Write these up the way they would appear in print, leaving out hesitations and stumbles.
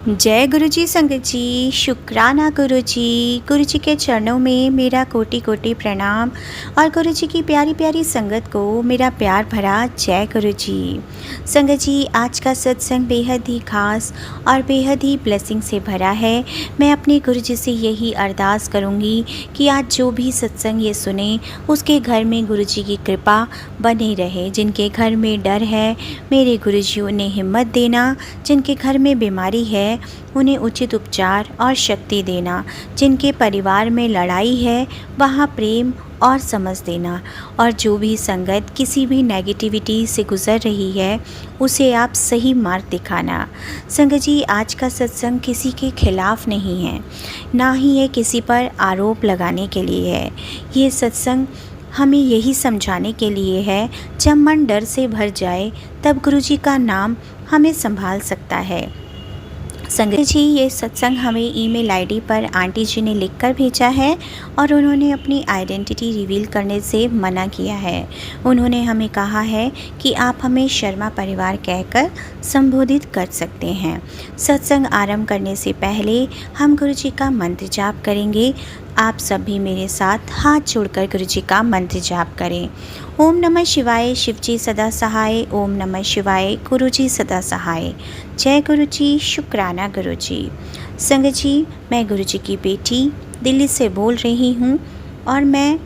जय गुरु जी संगत जी, शुक्राना गुरु जी के चरणों में मेरा कोटि कोटि प्रणाम और गुरु जी की प्यारी प्यारी संगत को मेरा प्यार भरा जय गुरु जी। संगत जी, आज का सत्संग बेहद ही खास और बेहद ही ब्लेसिंग से भरा है। मैं अपने गुरु जी से यही अरदास करूँगी कि आज जो भी सत्संग ये सुने उसके घर में गुरु जी की कृपा बनी रहे। जिनके घर में डर है मेरे गुरु जी उन्हें हिम्मत देना, जिनके घर में बीमारी है उन्हें उचित उपचार और शक्ति देना, जिनके परिवार में लड़ाई है वहाँ प्रेम और समझ देना, और जो भी संगत किसी भी नेगेटिविटी से गुज़र रही है उसे आप सही मार्ग दिखाना। संगत जी, आज का सत्संग किसी के खिलाफ नहीं है, ना ही ये किसी पर आरोप लगाने के लिए है। ये सत्संग हमें यही समझाने के लिए है, जब मन डर से भर जाए तब गुरु जी का नाम हमें संभाल सकता है। संगत जी, ये सत्संग हमें ईमेल आईडी पर आंटी जी ने लिखकर भेजा है और उन्होंने अपनी आइडेंटिटी रिवील करने से मना किया है। उन्होंने हमें कहा है कि आप हमें शर्मा परिवार कहकर संबोधित कर सकते हैं। सत्संग आरंभ करने से पहले हम गुरु जी का मंत्र जाप करेंगे। आप सभी मेरे साथ हाथ जोड़कर गुरु जी का मंत्र जाप करें। ओम नमः शिवाय, शिव जी सदा सहाय। ओम नमः शिवाय, गुरु जी सदा सहाय। जय गुरु जी, शुक्राना गुरु जी। संगत जी, मैं गुरु जी की बेटी दिल्ली से बोल रही हूँ और मैं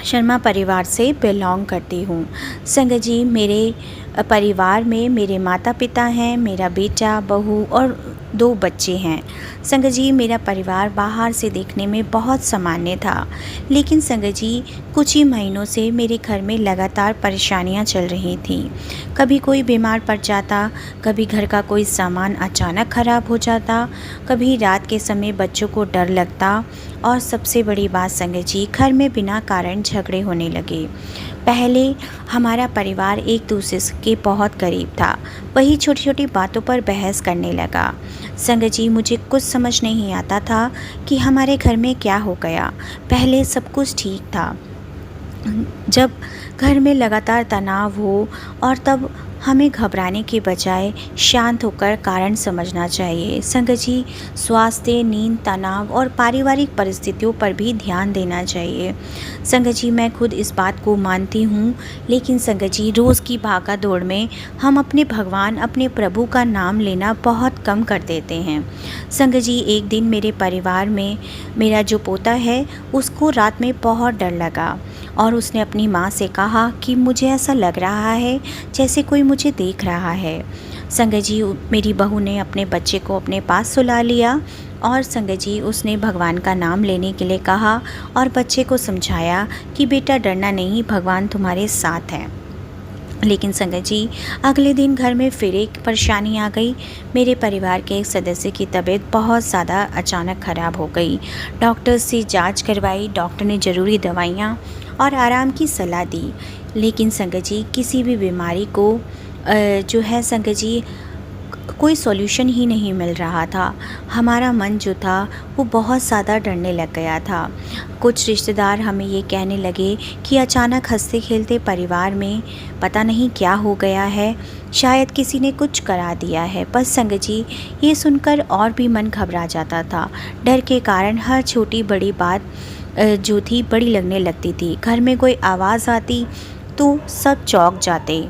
शर्मा परिवार से बिलोंग करती हूँ। संगत जी, मेरे परिवार में मेरे माता पिता हैं, मेरा बेटा, बहू और 2 बच्चे हैं। संगत जी, मेरा परिवार बाहर से देखने में बहुत सामान्य था, लेकिन संगत जी कुछ ही महीनों से मेरे घर में लगातार परेशानियां चल रही थीं। कभी कोई बीमार पड़ जाता, कभी घर का कोई सामान अचानक ख़राब हो जाता, कभी रात के समय बच्चों को डर लगता, और सबसे बड़ी बात संगत जी, घर में बिना कारण झगड़े होने लगे। पहले हमारा परिवार एक दूसरे के बहुत करीब था, वही छोटी छोटी बातों पर बहस करने लगा। संगत जी, मुझे कुछ समझ नहीं आता था कि हमारे घर में क्या हो गया। पहले सब कुछ ठीक था, जब घर में लगातार तनाव हो और तब हमें घबराने के बजाय शांत होकर कारण समझना चाहिए। संगत जी, स्वास्थ्य, नींद, तनाव और पारिवारिक परिस्थितियों पर भी ध्यान देना चाहिए। संगत जी, मैं खुद इस बात को मानती हूँ, लेकिन संगत जी रोज़ की भागा दौड़ में हम अपने भगवान, अपने प्रभु का नाम लेना बहुत कम कर देते हैं। संगत जी, एक दिन मेरे परिवार में मेरा जो पोता है उसको रात में बहुत डर लगा और उसने अपनी माँ से कहा कि मुझे ऐसा लग रहा है जैसे कोई मुझे देख रहा है। संगत जी, मेरी बहू ने अपने बच्चे को अपने पास सुला लिया और संगत जी उसने भगवान का नाम लेने के लिए कहा और बच्चे को समझाया कि बेटा डरना नहीं, भगवान तुम्हारे साथ है। लेकिन संगत जी, अगले दिन घर में फिर एक परेशानी आ गई। मेरे परिवार के एक सदस्य की तबीयत बहुत ज़्यादा अचानक ख़राब हो गई। डॉक्टर से जांच करवाई, डॉक्टर ने ज़रूरी दवाइयाँ और आराम की सलाह दी, लेकिन संगत जी किसी भी बीमारी को जो है संगत जी कोई सॉल्यूशन ही नहीं मिल रहा था। हमारा मन जो था वो बहुत ज़्यादा डरने लग गया था। कुछ रिश्तेदार हमें ये कहने लगे कि अचानक हंसते खेलते परिवार में पता नहीं क्या हो गया है, शायद किसी ने कुछ करा दिया है। बस संगत जी, ये सुनकर और भी मन घबरा जाता था। डर के कारण हर छोटी बड़ी बात जो थी बड़ी लगने लगती थी। घर में कोई आवाज़ आती तो सब चौंक जाते,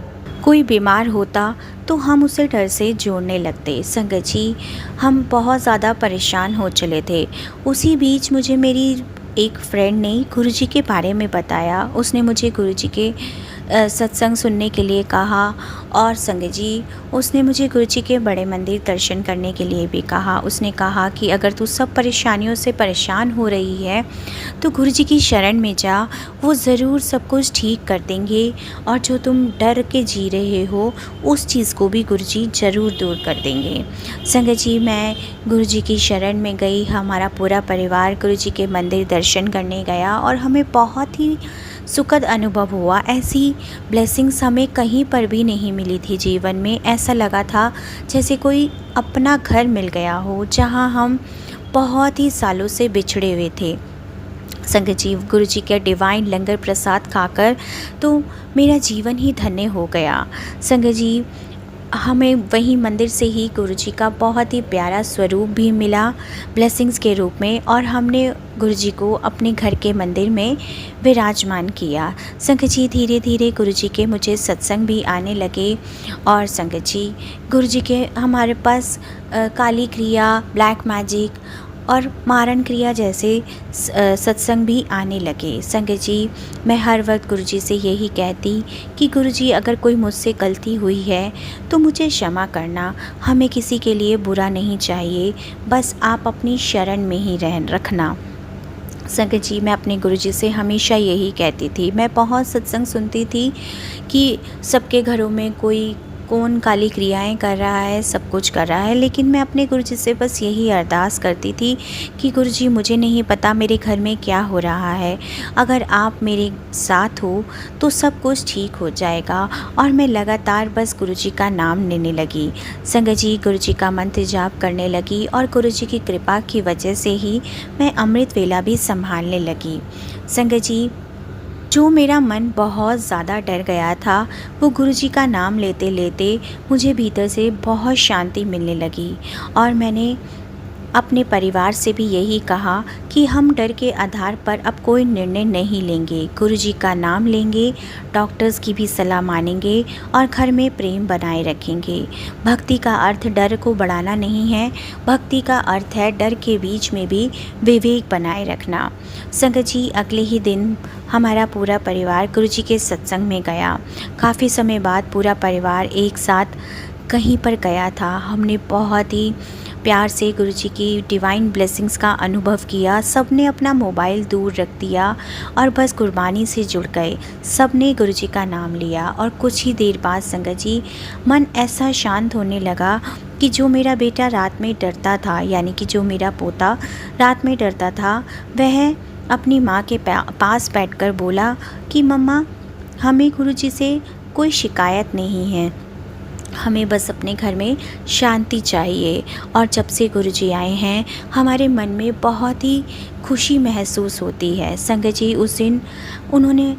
कोई बीमार होता तो हम उसे डर से जोड़ने लगते। संगत जी, हम बहुत ज़्यादा परेशान हो चले थे। उसी बीच मुझे मेरी एक फ्रेंड ने गुरुजी के बारे में बताया। उसने मुझे गुरुजी के सत्संग सुनने के लिए कहा और संगत जी उसने मुझे गुरुजी के बड़े मंदिर दर्शन करने के लिए भी कहा। उसने कहा कि अगर तू सब परेशानियों से परेशान हो रही है तो गुरुजी की शरण में जा, वो ज़रूर सब कुछ ठीक कर देंगे, और जो तुम डर के जी रहे हो उस चीज़ को भी गुरुजी ज़रूर दूर कर देंगे। संगत जी, मैं गुरुजी की शरण में गई। हमारा पूरा परिवार गुरुजी के मंदिर दर्शन करने गया और हमें बहुत ही सुखद अनुभव हुआ। ऐसी ब्लेसिंग्स हमें कहीं पर भी नहीं मिली थी जीवन में। ऐसा लगा था जैसे कोई अपना घर मिल गया हो, जहां हम बहुत ही सालों से बिछड़े हुए थे। संगत जी, गुरु जी के डिवाइन लंगर प्रसाद खाकर तो मेरा जीवन ही धन्य हो गया। संगत जी, हमें वहीं मंदिर से ही गुरुजी का बहुत ही प्यारा स्वरूप भी मिला ब्लेसिंग्स के रूप में, और हमने गुरुजी को अपने घर के मंदिर में विराजमान किया। संगत जी, धीरे धीरे गुरुजी के मुझे सत्संग भी आने लगे, और संगत जी गुरुजी के हमारे पास काली क्रिया, ब्लैक मैजिक और मारण क्रिया जैसे सत्संग भी आने लगे। संगत जी, मैं हर वक्त गुरुजी से यही कहती कि गुरुजी, अगर कोई मुझसे गलती हुई है तो मुझे क्षमा करना, हमें किसी के लिए बुरा नहीं चाहिए, बस आप अपनी शरण में ही रखना। संगत जी, मैं अपने गुरुजी से हमेशा यही कहती थी। मैं बहुत सत्संग सुनती थी कि सबके घरों में कोई कौन काली क्रियाएं कर रहा है, सब कुछ कर रहा है, लेकिन मैं अपने गुरुजी से बस यही अरदास करती थी कि गुरुजी, मुझे नहीं पता मेरे घर में क्या हो रहा है, अगर आप मेरे साथ हो तो सब कुछ ठीक हो जाएगा। और मैं लगातार बस गुरुजी का नाम लेने लगी। संगत जी, गुरुजी का मंत्र जाप करने लगी, और गुरुजी की कृपा की वजह से ही मैं अमृत वेला भी संभालने लगी। संगत जी, जो मेरा मन बहुत ज़्यादा डर गया था, वो गुरुजी का नाम लेते लेते मुझे भीतर से बहुत शांति मिलने लगी। और मैंने अपने परिवार से भी यही कहा कि हम डर के आधार पर अब कोई निर्णय नहीं लेंगे, गुरुजी का नाम लेंगे, डॉक्टर्स की भी सलाह मानेंगे, और घर में प्रेम बनाए रखेंगे। भक्ति का अर्थ डर को बढ़ाना नहीं है, भक्ति का अर्थ है डर के बीच में भी विवेक बनाए रखना। संगत जी, अगले ही दिन हमारा पूरा परिवार गुरुजी के सत्संग में गया। काफ़ी समय बाद पूरा परिवार एक साथ कहीं पर गया था। हमने बहुत ही प्यार से गुरुजी की डिवाइन ब्लेसिंग्स का अनुभव किया। सब ने अपना मोबाइल दूर रख दिया और बस कुर्बानी से जुड़ गए। सब ने गुरुजी का नाम लिया, और कुछ ही देर बाद संगत जी, मन ऐसा शांत होने लगा कि जो मेरा बेटा रात में डरता था, यानी कि जो मेरा पोता रात में डरता था, वह अपनी माँ के पास बैठकर बोला कि मम्मा, हमें गुरुजी से कोई शिकायत नहीं है, हमें बस अपने घर में शांति चाहिए। और जब से गुरुजी आए हैं, हमारे मन में बहुत ही खुशी महसूस होती है। संगत जी, उस दिन उन्होंने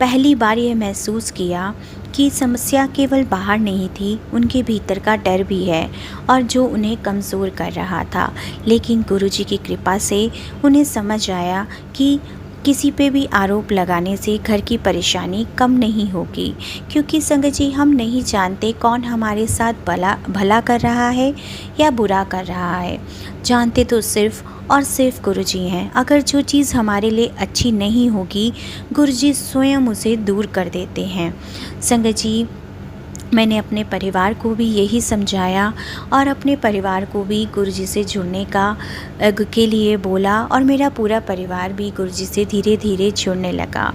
पहली बार यह महसूस किया कि समस्या केवल बाहर नहीं थी, उनके भीतर का डर भी है, और जो उन्हें कमज़ोर कर रहा था। लेकिन गुरुजी की कृपा से उन्हें समझ आया कि किसी पे भी आरोप लगाने से घर की परेशानी कम नहीं होगी, क्योंकि संगत जी, हम नहीं जानते कौन हमारे साथ भला कर रहा है या बुरा कर रहा है। जानते तो सिर्फ़ और सिर्फ गुरुजी हैं। अगर जो चीज़ हमारे लिए अच्छी नहीं होगी, गुरुजी स्वयं उसे दूर कर देते हैं। संगत जी, मैंने अपने परिवार को भी यही समझाया, और अपने परिवार को भी गुरुजी से जुड़ने के लिए बोला, और मेरा पूरा परिवार भी गुरुजी से धीरे धीरे जुड़ने लगा।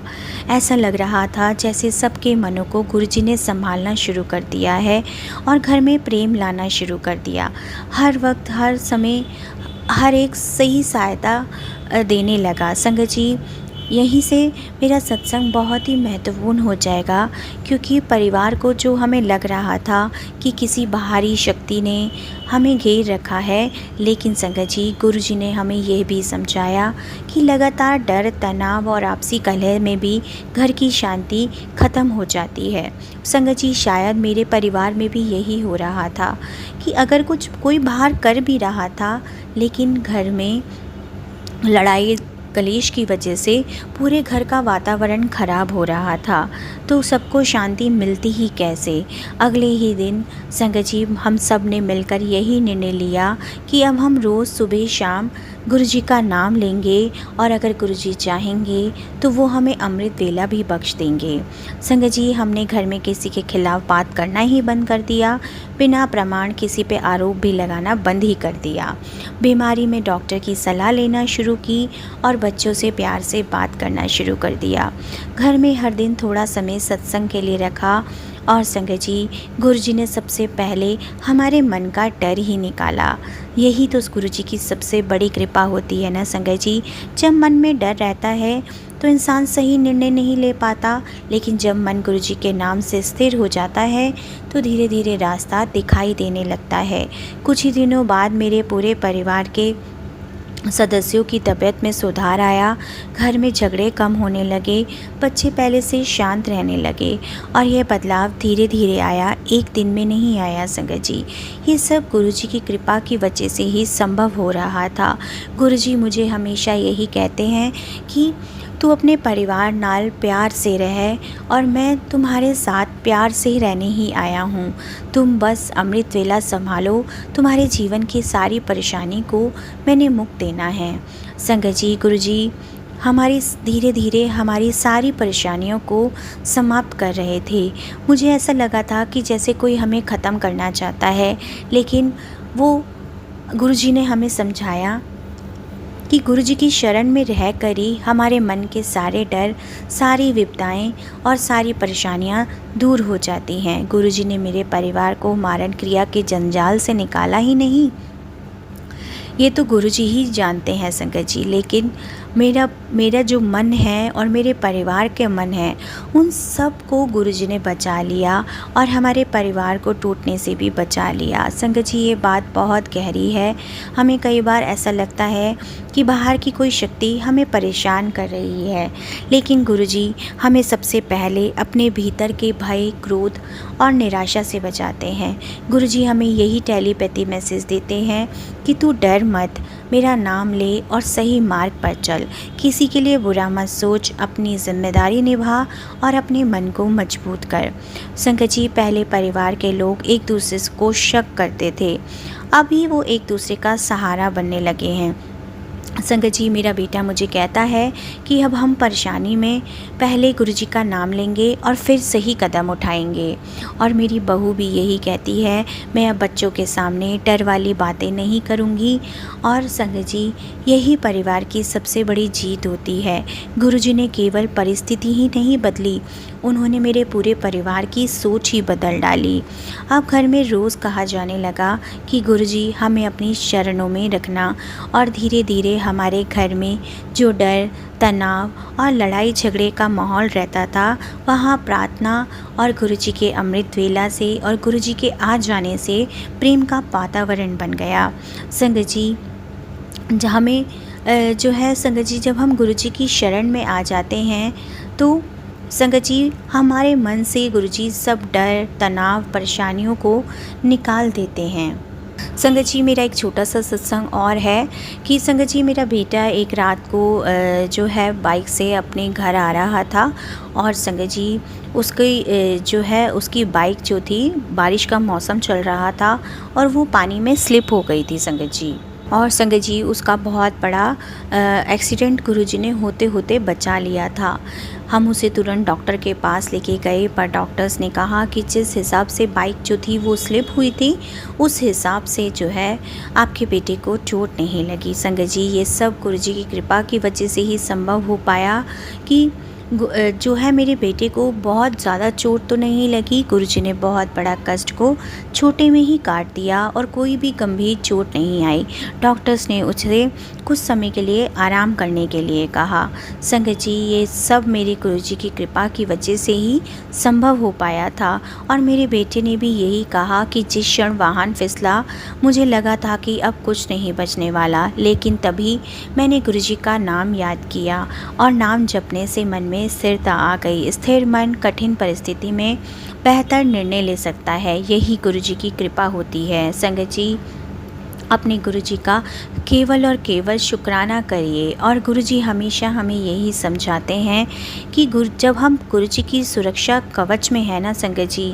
ऐसा लग रहा था जैसे सबके मनों को गुरुजी ने संभालना शुरू कर दिया है, और घर में प्रेम लाना शुरू कर दिया। हर वक्त, हर समय, हर एक सही सहायता देने लगा। संगत जी, यहीं से मेरा सत्संग बहुत ही महत्वपूर्ण हो जाएगा, क्योंकि परिवार को जो हमें लग रहा था कि किसी बाहरी शक्ति ने हमें घेर रखा है, लेकिन संगत जी, गुरुजी ने हमें यह भी समझाया कि लगातार डर, तनाव और आपसी कलह में भी घर की शांति ख़त्म हो जाती है। संगत जी, शायद मेरे परिवार में भी यही हो रहा था कि अगर कोई बाहर कर भी रहा था, लेकिन घर में लड़ाई कलेश की वजह से पूरे घर का वातावरण खराब हो रहा था, तो सबको शांति मिलती ही कैसे। अगले ही दिन संगत जी, हम सब ने मिलकर यही निर्णय लिया कि अब हम रोज़ सुबह शाम गुरुजी का नाम लेंगे, और अगर गुरुजी चाहेंगे तो वो हमें अमृत वेला भी बख्श देंगे। संगत जी, हमने घर में किसी के खिलाफ बात करना ही बंद कर दिया, बिना प्रमाण किसी पे आरोप भी लगाना बंद ही कर दिया। बीमारी में डॉक्टर की सलाह लेना शुरू की, और बच्चों से प्यार से बात करना शुरू कर दिया। घर में हर दिन थोड़ा समय सत्संग के लिए रखा, और संगत जी, गुरुजी ने सबसे पहले हमारे मन का डर ही निकाला। यही तो उस गुरुजी की सबसे बड़ी कृपा होती है ना संगत जी। जब मन में डर रहता है तो इंसान सही निर्णय नहीं ले पाता, लेकिन जब मन गुरुजी के नाम से स्थिर हो जाता है तो धीरे धीरे रास्ता दिखाई देने लगता है। कुछ ही दिनों बाद मेरे पूरे परिवार के सदस्यों की तबीयत में सुधार आया, घर में झगड़े कम होने लगे, बच्चे पहले से शांत रहने लगे और यह बदलाव धीरे धीरे आया, एक दिन में नहीं आया संगत जी। ये सब गुरुजी की कृपा की वजह से ही संभव हो रहा था। गुरुजी मुझे हमेशा यही कहते हैं कि तू अपने परिवार नाल प्यार से रह और मैं तुम्हारे साथ प्यार से रहने ही आया हूँ। तुम बस अमृत वेला संभालो, तुम्हारे जीवन की सारी परेशानी को मैंने मुक्त देना है। संगत जी, गुरुजी हमारी धीरे धीरे हमारी सारी परेशानियों को समाप्त कर रहे थे। मुझे ऐसा लगा था कि जैसे कोई हमें ख़त्म करना चाहता है, लेकिन वो गुरुजी ने हमें समझाया कि गुरुजी की शरण में रह कर ही हमारे मन के सारे डर, सारी विपदाएं और सारी परेशानियां दूर हो जाती हैं। गुरुजी ने मेरे परिवार को मारण क्रिया के जंजाल से निकाला ही नहीं, ये तो गुरुजी ही जानते हैं संगत जी, लेकिन मेरा जो मन है और मेरे परिवार के मन है, उन सब को गुरुजी ने बचा लिया और हमारे परिवार को टूटने से भी बचा लिया। संगत जी, ये बात बहुत गहरी है। हमें कई बार ऐसा लगता है कि बाहर की कोई शक्ति हमें परेशान कर रही है, लेकिन गुरुजी हमें सबसे पहले अपने भीतर के भय, क्रोध और निराशा से बचाते हैं। गुरुजी हमें यही टेलीपैथी मैसेज देते हैं कि तू डर मत, मेरा नाम ले और सही मार्ग पर चल, किसी के लिए बुरा मत सोच, अपनी जिम्मेदारी निभा और अपने मन को मजबूत कर। संगत जी, पहले परिवार के लोग एक दूसरे को शक करते थे, अभी वो एक दूसरे का सहारा बनने लगे हैं। संगत जी, मेरा बेटा मुझे कहता है कि अब हम परेशानी में पहले गुरुजी का नाम लेंगे और फिर सही कदम उठाएंगे। और मेरी बहू भी यही कहती है, मैं अब बच्चों के सामने डर वाली बातें नहीं करूँगी। और संगत जी, यही परिवार की सबसे बड़ी जीत होती है। गुरुजी ने केवल परिस्थिति ही नहीं बदली, उन्होंने मेरे पूरे परिवार की सोच ही बदल डाली। अब घर में रोज़ कहा जाने लगा कि गुरुजी हमें अपनी शरणों में रखना, और धीरे धीरे हमारे घर में जो डर, तनाव और लड़ाई झगड़े का माहौल रहता था, वहाँ प्रार्थना और गुरुजी के अमृत वेला से और गुरुजी के आ जाने से प्रेम का वातावरण बन गया। संगत जी, हमें जो है संगत जी, जब हम गुरुजी की शरण में आ जाते हैं तो संगत जी हमारे मन से गुरुजी सब डर, तनाव, परेशानियों को निकाल देते हैं। संगत जी, मेरा एक छोटा सा सत्संग और है कि संगत जी, मेरा बेटा एक रात को जो है बाइक से अपने घर आ रहा था और संगत जी उसकी जो है उसकी बाइक जो थी, बारिश का मौसम चल रहा था और वो पानी में स्लिप हो गई थी संगत जी। और संगत जी उसका बहुत बड़ा एक्सीडेंट गुरुजी ने होते होते बचा लिया था। हम उसे तुरंत डॉक्टर के पास लेके गए, पर डॉक्टर्स ने कहा कि जिस हिसाब से बाइक जो थी वो स्लिप हुई थी, उस हिसाब से जो है आपके बेटे को चोट नहीं लगी। संगत जी, ये सब गुरुजी की कृपा की वजह से ही संभव हो पाया कि जो है मेरे बेटे को बहुत ज़्यादा चोट तो नहीं लगी। गुरुजी ने बहुत बड़ा कष्ट को छोटे में ही काट दिया और कोई भी गंभीर चोट नहीं आई। डॉक्टर्स ने उसे कुछ समय के लिए आराम करने के लिए कहा। संगत जी, ये सब मेरे गुरुजी की कृपा की वजह से ही संभव हो पाया था। और मेरे बेटे ने भी यही कहा कि जिस क्षण वाहन फिसला, मुझे लगा था कि अब कुछ नहीं बचने वाला, लेकिन तभी मैंने गुरुजी का नाम याद किया और नाम जपने से मन में स्थिरता आ गई। स्थिर मन कठिन परिस्थिति में बेहतर निर्णय ले सकता है, यही गुरुजी की कृपा होती है। संगत जी, अपने गुरुजी का केवल और केवल शुक्राना करिए। और गुरुजी हमेशा हमें यही समझाते हैं कि जब हम गुरुजी की सुरक्षा कवच में है ना संगत जी,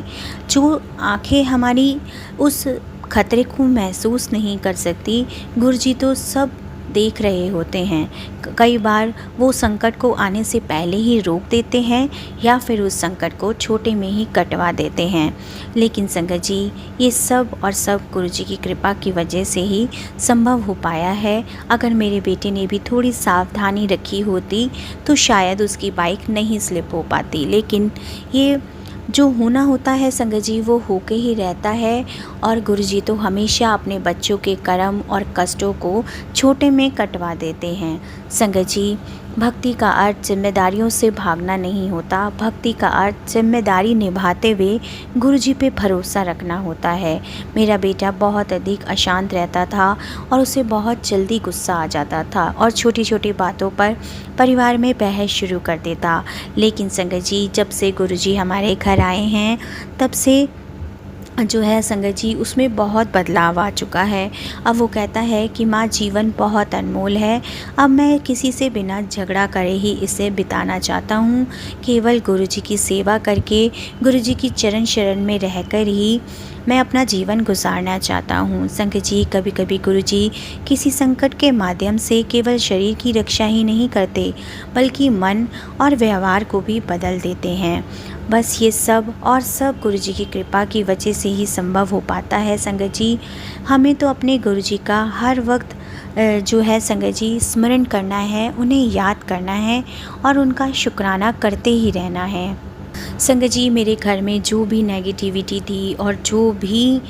जो आँखें हमारी उस खतरे को महसूस नहीं कर सकती, गुरुजी तो सब देख रहे होते हैं। कई बार वो संकट को आने से पहले ही रोक देते हैं या फिर उस संकट को छोटे में ही कटवा देते हैं। लेकिन संगत जी, ये सब और सब गुरुजी की कृपा की वजह से ही संभव हो पाया है। अगर मेरे बेटे ने भी थोड़ी सावधानी रखी होती तो शायद उसकी बाइक नहीं स्लिप हो पाती। लेकिन ये जो होना होता है संगत जी, वो होके ही रहता है। और गुरुजी तो हमेशा अपने बच्चों के कर्म और कष्टों को छोटे में कटवा देते हैं। संगत जी, भक्ति का अर्थ जिम्मेदारियों से भागना नहीं होता। भक्ति का अर्थ जिम्मेदारी निभाते हुए गुरु जी पे भरोसा रखना होता है। मेरा बेटा बहुत अधिक अशांत रहता था और उसे बहुत जल्दी गुस्सा आ जाता था और छोटी छोटी बातों पर परिवार में बहस शुरू कर देता। लेकिन संगत जी, जब से गुरु जी हमारे घर आए हैं तब से जो है संगत जी उसमें बहुत बदलाव आ चुका है। अब वो कहता है कि माँ, जीवन बहुत अनमोल है, अब मैं किसी से बिना झगड़ा करे ही इसे बिताना चाहता हूँ। केवल गुरु जी की सेवा करके, गुरु जी की चरण शरण में रहकर ही मैं अपना जीवन गुजारना चाहता हूँ। संगत जी, कभी कभी गुरु जी किसी संकट के माध्यम से केवल शरीर की रक्षा ही नहीं करते बल्कि मन और व्यवहार को भी बदल देते हैं। बस ये सब और सब गुरु जी की कृपा की वजह से ही संभव हो पाता है। संगत जी, हमें तो अपने गुरु जी का हर वक्त जो है संगत जी स्मरण करना है, उन्हें याद करना है और उनका शुक्राना करते ही रहना है। संगत जी, मेरे घर में जो भी नेगेटिविटी थी और जो भी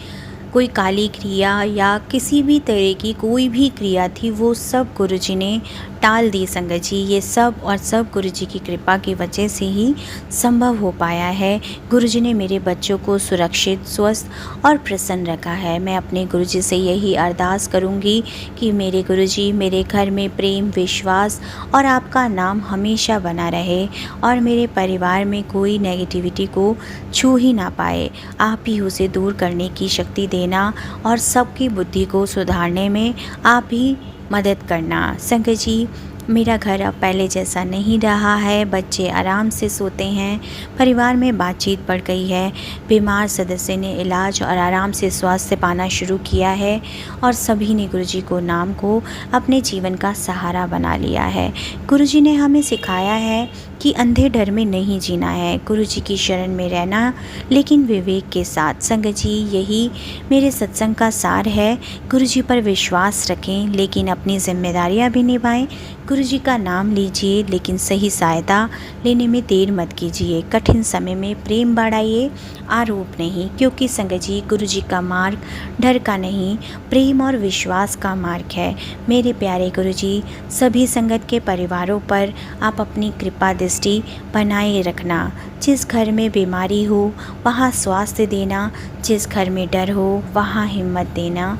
कोई काली क्रिया या किसी भी तरह की कोई भी क्रिया थी, वो सब गुरु जी ने टाल दी। संगत जी, ये सब और सब गुरु जी की कृपा की वजह से ही संभव हो पाया है। गुरु जी ने मेरे बच्चों को सुरक्षित, स्वस्थ और प्रसन्न रखा है। मैं अपने गुरु जी से यही अरदास करूँगी कि मेरे गुरु जी मेरे घर में प्रेम, विश्वास और आपका नाम हमेशा बना रहे और मेरे परिवार में कोई नेगेटिविटी को छू ही ना पाए। आप ही उसे दूर करने की शक्ति देना और सबकी बुद्धि को सुधारने में आप ही मदद करना। संगत जी, मेरा घर अब पहले जैसा नहीं रहा है। बच्चे आराम से सोते हैं, परिवार में बातचीत बढ़ गई है, बीमार सदस्य ने इलाज और आराम से स्वास्थ्य पाना शुरू किया है और सभी ने गुरुजी को नाम को अपने जीवन का सहारा बना लिया है। गुरुजी ने हमें सिखाया है कि अंधे डर में नहीं जीना है, गुरुजी की शरण में रहना लेकिन विवेक के साथ। संगत जी, यही मेरे सत्संग का सार है। गुरुजी पर विश्वास रखें लेकिन अपनी जिम्मेदारियां भी निभाएं। गुरुजी का नाम लीजिए लेकिन सही सहायता लेने में देर मत कीजिए। कठिन समय में प्रेम बढ़ाइए, आरोप नहीं, क्योंकि संगत जी गुरुजी का मार्ग डर का नहीं, प्रेम और विश्वास का मार्ग है। मेरे प्यारे गुरुजी, सभी संगत के परिवारों पर आप अपनी कृपा दृष्टि बनाए रखना। जिस घर में बीमारी हो वहाँ स्वास्थ्य देना, जिस घर में डर हो वहाँ हिम्मत देना,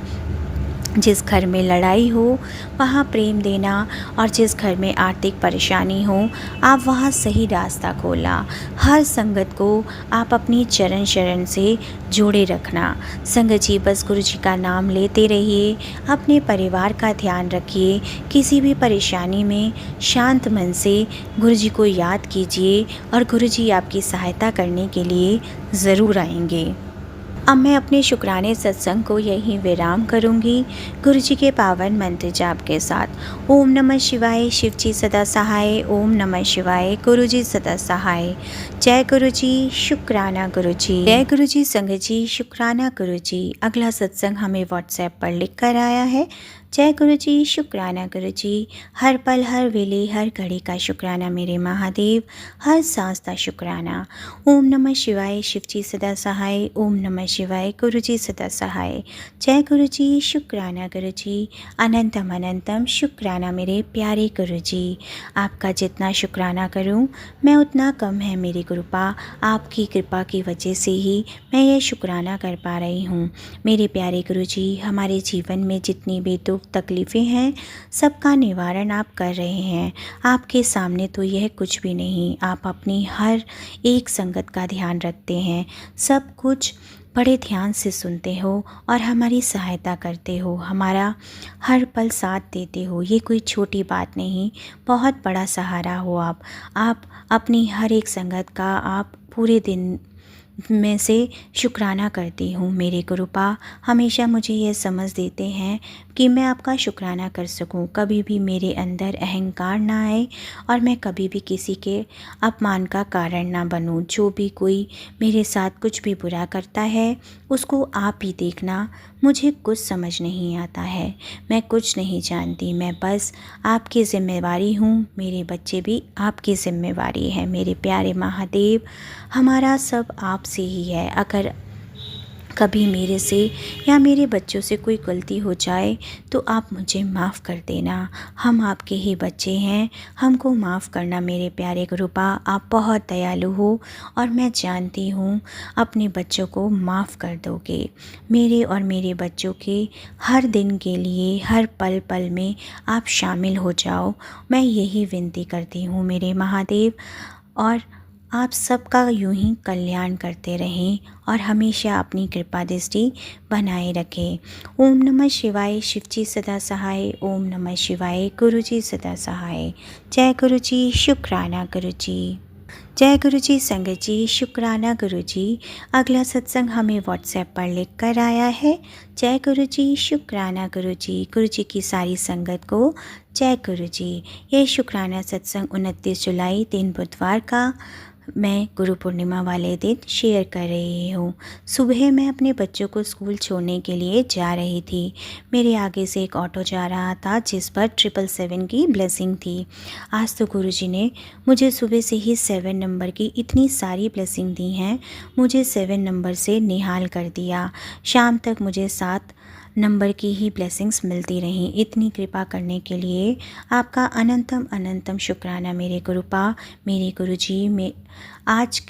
जिस घर में लड़ाई हो वहाँ प्रेम देना और जिस घर में आर्थिक परेशानी हो आप वहाँ सही रास्ता खोलना। हर संगत को आप अपनी चरण शरण से जोड़े रखना। संगत जी, बस गुरु जी का नाम लेते रहिए, अपने परिवार का ध्यान रखिए। किसी भी परेशानी में शांत मन से गुरु जी को याद कीजिए और गुरु जी आपकी सहायता करने के लिए ज़रूर आएंगे। अब मैं अपने शुक्राने सत्संग को यहीं विराम करूंगी गुरु जी के पावन मंत्र जाप के साथ। ओम नमः शिवाय, शिव जी सदा सहाय। ओम नमः शिवाय, गुरु जी सदा सहाय। जय गुरु जी, शुक्राना गुरु जी। जय गुरु जी, संगत जी, शुक्राना गुरु जी। अगला सत्संग हमें व्हाट्सएप पर लिख कर आया है। जय गुरु जी, शुक्राना गुरु जी। हर पल, हर वेले, हर घड़ी का शुक्राना मेरे महादेव, हर सांस का शुक्राना। ओम नमः शिवाय, शिव जी सदा सहाय। ओम नमः शिवाय, गुरु जी सदा सहाय। जय गुरु जी, शुक्राना गुरु जी। अनंतम अनंतम शुक्राना मेरे प्यारे गुरु जी। आपका जितना शुक्राना करूं मैं उतना कम है मेरी कृपा। आपकी कृपा की वजह से ही मैं ये शुक्राना कर पा रही हूँ। मेरे प्यारे गुरु जी, हमारे जीवन में जितनी भी दुख तकलीफ़ें हैं सबका निवारण आप कर रहे हैं। आपके सामने तो यह कुछ भी नहीं। आप अपनी हर एक संगत का ध्यान रखते हैं, सब कुछ बड़े ध्यान से सुनते हो और हमारी सहायता करते हो, हमारा हर पल साथ देते हो। ये कोई छोटी बात नहीं, बहुत बड़ा सहारा हो आप अपनी हर एक संगत का आप पूरे दिन में से शुक्राना करती हूँ। मेरे गुरुपा हमेशा मुझे यह समझ देते हैं कि मैं आपका शुक्राना कर सकूं, कभी भी मेरे अंदर अहंकार ना आए और मैं कभी भी किसी के अपमान का कारण ना बनूं। जो भी कोई मेरे साथ कुछ भी बुरा करता है उसको आप ही देखना। मुझे कुछ समझ नहीं आता है, मैं कुछ नहीं जानती, मैं बस आपकी ज़िम्मेवारी हूँ। मेरे बच्चे भी आपकी ज़िम्मेवारी है। मेरे प्यारे महादेव, हमारा सब आपसे ही है। अगर कभी मेरे से या मेरे बच्चों से कोई गलती हो जाए तो आप मुझे माफ़ कर देना। हम आपके ही बच्चे हैं, हमको माफ़ करना मेरे प्यारे गुरुपा। आप बहुत दयालु हो और मैं जानती हूँ अपने बच्चों को माफ़ कर दोगे। मेरे और मेरे बच्चों के हर दिन के लिए, हर पल पल में आप शामिल हो जाओ। मैं यही विनती करती हूँ मेरे महादेव, और आप सबका यूं ही कल्याण करते रहें और हमेशा अपनी कृपा दृष्टि बनाए रखें। ओम नमः शिवाय, शिवजी सदा सहाय। ओम नमः शिवाय, गुरुजी सदा सहाय। जय गुरुजी, शुक्राना गुरुजी। जय गुरुजी संगत जी, शुक्राना गुरुजी। अगला सत्संग हमें व्हाट्सएप पर लिख कर आया है। जय गुरुजी, शुक्राना गुरुजी। गुरुजी की सारी संगत को जय गुरुजी। ये शुक्राना सत्संग 29 जुलाई दिन बुधवार का मैं गुरु पूर्णिमा वाले दिन शेयर कर रही हूँ। सुबह मैं अपने बच्चों को स्कूल छोड़ने के लिए जा रही थी। मेरे आगे से एक ऑटो जा रहा था जिस पर 777 की ब्लेसिंग थी। आज तो गुरुजी ने मुझे सुबह से ही 7 नंबर की इतनी सारी ब्लेसिंग दी हैं, मुझे 7 नंबर से निहाल कर दिया। शाम तक मुझे 7 नंबर की ही ब्लेसिंग्स मिलती रहीं। इतनी कृपा करने के लिए आपका अनंतम अनंतम शुक्राना मेरे गुरुपा, मेरे गुरुजी। में आज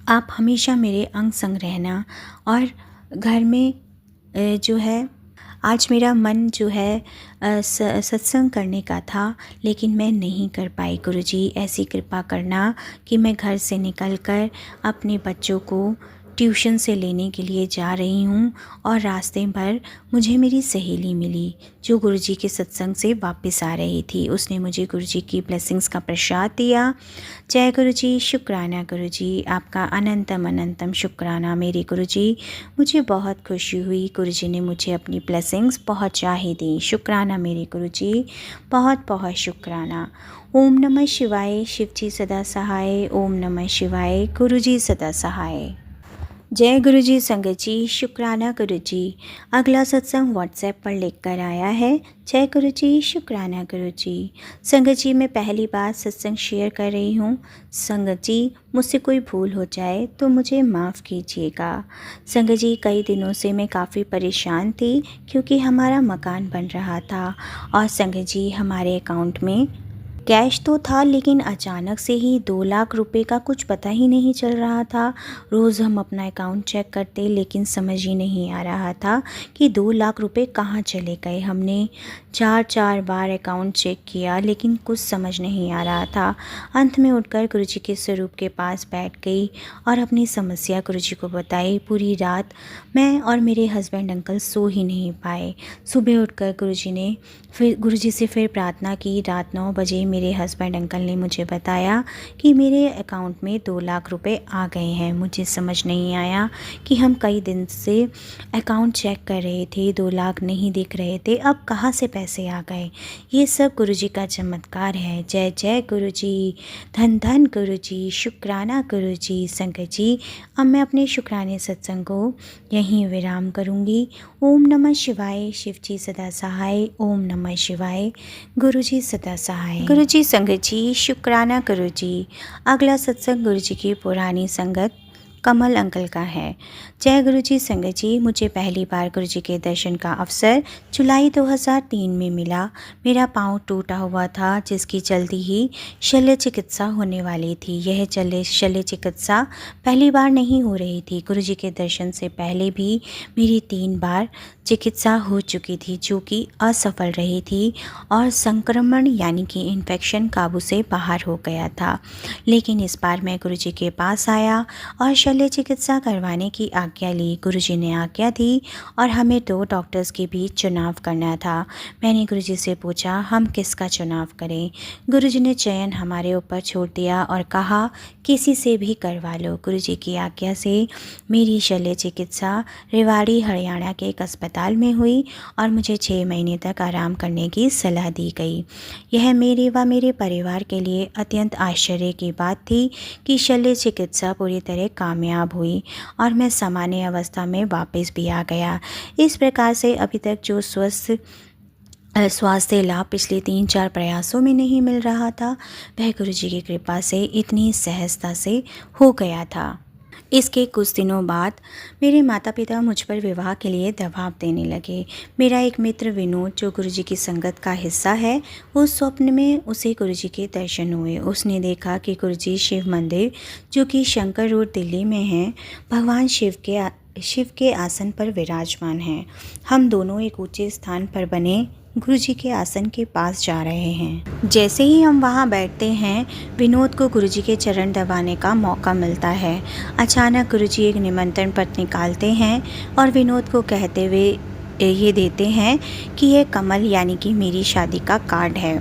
आप हमेशा मेरे अंग संग रहना। और घर में जो है, आज मेरा मन जो है सत्संग करने का था, लेकिन मैं नहीं कर पाई। गुरुजी ऐसी कृपा करना कि मैं घर से निकलकर अपने बच्चों को ट्यूशन से लेने के लिए जा रही हूँ और रास्ते भर मुझे मेरी सहेली मिली जो गुरुजी के सत्संग से वापस आ रही थी। उसने मुझे गुरुजी की ब्लेसिंग्स का प्रसाद दिया। जय गुरुजी, शुक्राना गुरुजी। आपका अनंतम अनंतम शुक्राना मेरे गुरुजी। मुझे बहुत खुशी हुई, गुरुजी ने मुझे अपनी ब्लेसिंग्स पहुँचा ही दी। शुक्राना मेरे गुरुजी, बहुत बहुत शुक्राना। ओम नमः शिवाय, शिवजी सदा सहाय। ओम नमः शिवाय, गुरुजी सदा सहाय। जय गुरुजी संगत जी, शुक्राना गुरुजी। अगला सत्संग व्हाट्सएप पर लिख कर आया है। जय गुरुजी, शुक्राना गुरुजी। संगत जी, मैं पहली बार सत्संग शेयर कर रही हूँ। संगत जी, मुझसे कोई भूल हो जाए तो मुझे माफ़ कीजिएगा। संगत जी, कई दिनों से मैं काफ़ी परेशान थी क्योंकि हमारा मकान बन रहा था और संगत जी हमारे अकाउंट में कैश तो था, लेकिन अचानक से ही 2 लाख रुपए का कुछ पता ही नहीं चल रहा था। रोज़ हम अपना अकाउंट चेक करते, लेकिन समझ ही नहीं आ रहा था कि 2 लाख रुपए कहाँ चले गए। हमने 4 बार अकाउंट चेक किया, लेकिन कुछ समझ नहीं आ रहा था। अंत में उठकर गुरुजी के स्वरूप के पास बैठ गई और अपनी समस्या गुरुजी को बताई। पूरी रात मैं और मेरे हस्बैंड अंकल सो ही नहीं पाए। सुबह उठकर गुरुजी से फिर प्रार्थना की। रात 9 बजे मेरे हस्बैंड अंकल ने मुझे बताया कि मेरे अकाउंट में 2 लाख रुपए आ गए हैं। मुझे समझ नहीं आया कि हम कई दिन से अकाउंट चेक कर रहे थे, 2 लाख नहीं दिख रहे थे, अब कहाँ से पैसे आ गए। ये सब गुरुजी का चमत्कार है। जय जय गुरुजी, धन धन गुरुजी, शुक्राना गुरुजी। संगत जी, अब मैं अपने शुक्राने सत्संग को यहीं विराम करूँगी। ओम नमः शिवाय, शिवजी सदा सहाय। ओम नमः शिवाय, गुरुजी सदा सहाय। गुरुजी संगत जी, शुक्राना गुरुजी। अगला सत्संग गुरुजी की पुरानी संगत कमल अंकल का है। जय गुरुजी संगत जी, मुझे पहली बार गुरुजी के दर्शन का अवसर जुलाई 2003 में मिला। मेरा पाँव टूटा हुआ था, जिसकी जल्दी ही शल्य चिकित्सा होने वाली थी। यह शल्य चिकित्सा पहली बार नहीं हो रही थी। गुरुजी के दर्शन से पहले भी मेरी 3 बार चिकित्सा हो चुकी थी, जो कि असफल रही थी और संक्रमण यानी कि इन्फेक्शन काबू से बाहर हो गया था। लेकिन इस बार मैं गुरुजी के पास आया और शल्य चिकित्सा करवाने की आज्ञा ली। गुरुजी ने आज्ञा दी और हमें 2 डॉक्टर्स के बीच चुनाव करना था। मैंने गुरुजी से पूछा हम किसका चुनाव करें। गुरुजी ने चयन हमारे ऊपर छोड़ दिया और कहा किसी से भी करवा लो। गुरुजी की आज्ञा से मेरी शल्य चिकित्सा रेवाड़ी हरियाणा के एक अस्पताल में हुई और मुझे 6 महीने तक आराम करने की सलाह दी गई। यह मेरे व मेरे परिवार के लिए अत्यंत आश्चर्य की बात थी कि शल्य चिकित्सा पूरी तरह कामयाब हुई और मैं सामान्य अवस्था में वापस भी आ गया। इस प्रकार से अभी तक जो स्वास्थ्य लाभ पिछले 3-4 प्रयासों में नहीं मिल रहा था, वह गुरुजी की कृपा से इतनी सहजता से हो गया था। इसके कुछ दिनों बाद मेरे माता पिता मुझ पर विवाह के लिए दबाव देने लगे। मेरा एक मित्र विनोद, जो गुरुजी की संगत का हिस्सा है, उस स्वप्न में उसे गुरुजी के दर्शन हुए। उसने देखा कि गुरुजी शिव मंदिर, जो कि शंकर रोड दिल्ली में है, भगवान शिव के आसन पर विराजमान हैं। हम दोनों एक ऊंचे स्थान पर बने गुरुजी के आसन के पास जा रहे हैं। जैसे ही हम वहां बैठते हैं, विनोद को गुरुजी के चरण दबाने का मौका मिलता है। अचानक गुरुजी एक निमंत्रण पत्र निकालते हैं और विनोद को कहते हुए ये देते हैं कि यह कमल यानी कि मेरी शादी का कार्ड है।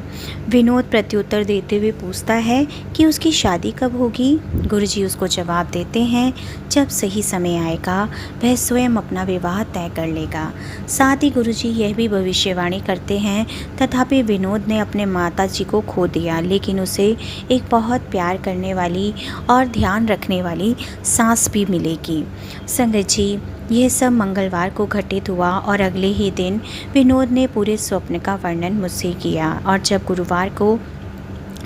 विनोद प्रत्युत्तर देते हुए पूछता है कि उसकी शादी कब होगी। गुरुजी उसको जवाब देते हैं, जब सही समय आएगा वह स्वयं अपना विवाह तय कर लेगा। साथ ही गुरुजी यह भी भविष्यवाणी करते हैं, तथापि विनोद ने अपने माता जी को खो दिया, लेकिन उसे एक बहुत प्यार करने वाली और ध्यान रखने वाली सास भी मिलेगी। संगत जी, यह सब मंगलवार को घटित हुआ और अगले ही दिन विनोद ने पूरे स्वप्न का वर्णन मुझसे किया। और जब गुरुवार को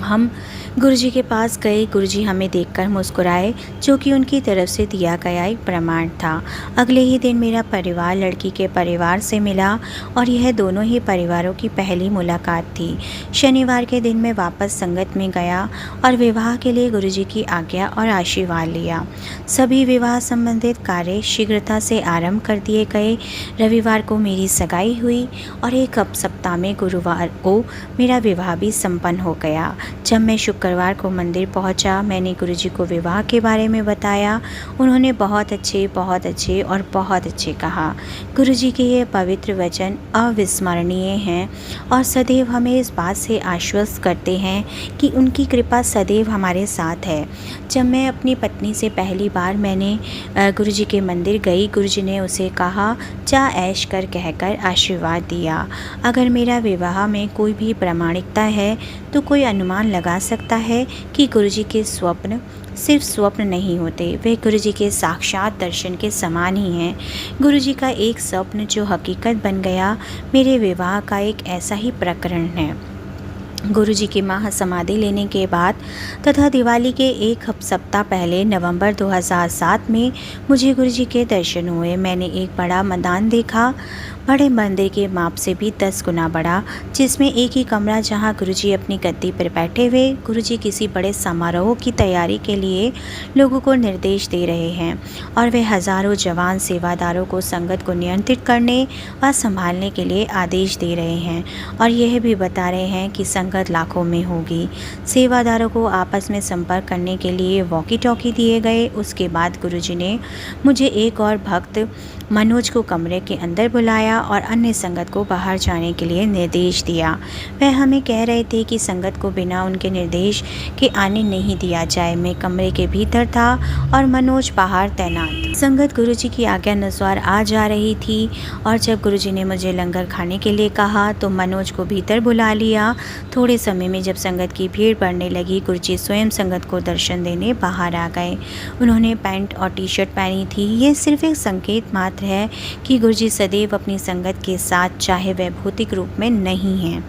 हम गुरुजी के पास गए, गुरुजी हमें देखकर मुस्कुराए, जो कि उनकी तरफ से दिया गया एक प्रमाण था। अगले ही दिन मेरा परिवार लड़की के परिवार से मिला और यह दोनों ही परिवारों की पहली मुलाकात थी। शनिवार के दिन मैं वापस संगत में गया और विवाह के लिए गुरुजी की आज्ञा और आशीर्वाद लिया। सभी विवाह संबंधित कार्य शीघ्रता से आरंभ कर दिए गए। रविवार को मेरी सगाई हुई और एक सप्ताह में गुरुवार को मेरा विवाह भी संपन्न हो गया। जब मैं शुक्रवार को मंदिर पहुंचा, मैंने गुरुजी को विवाह के बारे में बताया। उन्होंने बहुत अच्छे और बहुत अच्छे कहा। गुरुजी के ये पवित्र वचन अविस्मरणीय हैं और सदैव हमें इस बात से आश्वस्त करते हैं कि उनकी कृपा सदैव हमारे साथ है। जब मैं अपनी पत्नी से पहली बार मैंने गुरुजी के मंदिर गई, गुरुजी ने उसे कहा, जा ऐश कर कहकर आशीर्वाद दिया। अगर मेरा विवाह में कोई भी प्रामाणिकता है तो कोई अनुमान लगा सकता है कि गुरुजी के स्वप्न सिर्फ स्वप्न नहीं होते, वे गुरुजी के साक्षात दर्शन के समान ही हैं। गुरुजी का एक स्वप्न जो हकीकत बन गया, मेरे विवाह का एक ऐसा ही प्रकरण है। गुरुजी की महासमाधि लेने के बाद तथा दिवाली के एक सप्ताह पहले नवंबर 2007 में मुझे गुरुजी के दर्शन हुए। मैंने एक बड़ा मैदान देखा, बड़े मंदिर के माप से भी 10 गुना बड़ा, जिसमें एक ही कमरा जहां गुरुजी अपनी गद्दी पर बैठे हुए गुरुजी किसी बड़े समारोह की तैयारी के लिए लोगों को निर्देश दे रहे हैं और वे हज़ारों जवान सेवादारों को संगत को नियंत्रित करने व संभालने के लिए आदेश दे रहे हैं और यह भी बता रहे हैं कि संगत लाखों में होगी। सेवादारों को आपस में संपर्क करने के लिए वॉकी टॉकी दिए गए। उसके बाद गुरुजी ने मुझे एक और भक्त मनोज को कमरे के अंदर बुलाया और अन्य संगत को बाहर जाने के लिए निर्देश दिया। वह हमें कह रहे थे कि संगत को बिना उनके निर्देश के आने नहीं दिया जाए। मैं कमरे के भीतर था और मनोज बाहर तैनात। संगत गुरुजी की आज्ञा अनुसार आ जा रही थी और जब गुरुजी ने मुझे लंगर खाने के लिए कहा तो मनोज को भीतर बुला लिया। थोड़े समय में जब संगत की भीड़ बढ़ने लगी, गुरुजी स्वयं संगत को दर्शन देने बाहर आ गए। उन्होंने पैंट और टी शर्ट पहनी थी। ये सिर्फ एक संकेत मात्र है कि गुरुजी सदैव अपनी संगत के साथ, चाहे वह भौतिक रूप में नहीं है।